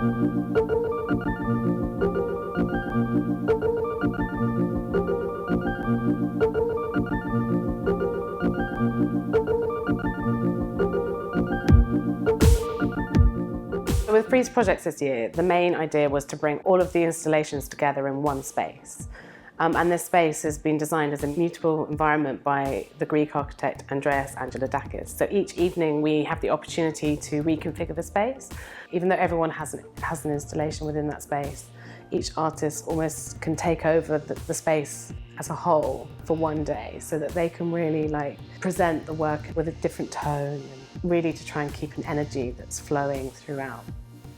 With Frieze projects this year, the main idea was to bring all of the installations together in one space. And this space has been designed as a mutable environment by the Greek architect Andreas Angelidakis. So each evening we have the opportunity to reconfigure the space. Even though everyone has an installation within that space, each artist almost can take over the space as a whole for one day, so that they can really present the work with a different tone, and really to try and keep an energy that's flowing throughout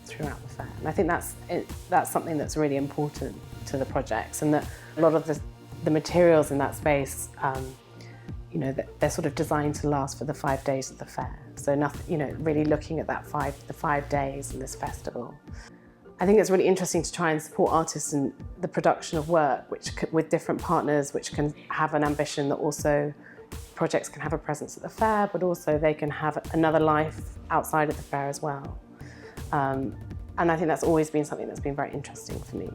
the fair. And I think that's something that's really important to the projects, and that a lot of the materials in that space, they're sort of designed to last for the 5 days of the fair. So nothing, really looking at the 5 days in this festival. I think it's really interesting to try and support artists in the production of work, with different partners, which can have an ambition that also projects can have a presence at the fair, but also they can have another life outside of the fair as well. And I think that's always been something that's been very interesting for me.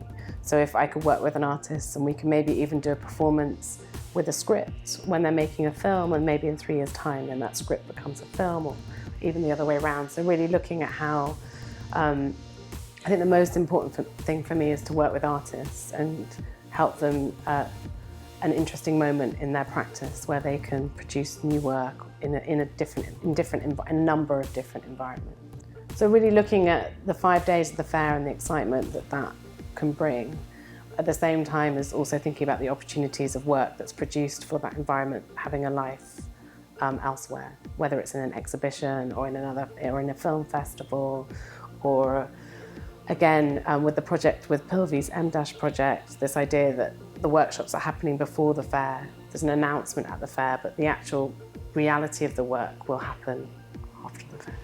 So if I could work with an artist and we can maybe even do a performance with a script when they're making a film, and maybe in 3 years' time then that script becomes a film, or even the other way around. So really looking at how, I think the most important thing for me is to work with artists and help them at an interesting moment in their practice where they can produce new work in a number of different environments. So really looking at the 5 days of the fair and the excitement that can bring, at the same time as also thinking about the opportunities of work that's produced for that environment having a life elsewhere, whether it's in an exhibition or in a film festival, or again with the project with Pilvi's M- project, this idea that the workshops are happening before the fair. There's an announcement at the fair, but the actual reality of the work will happen after the fair.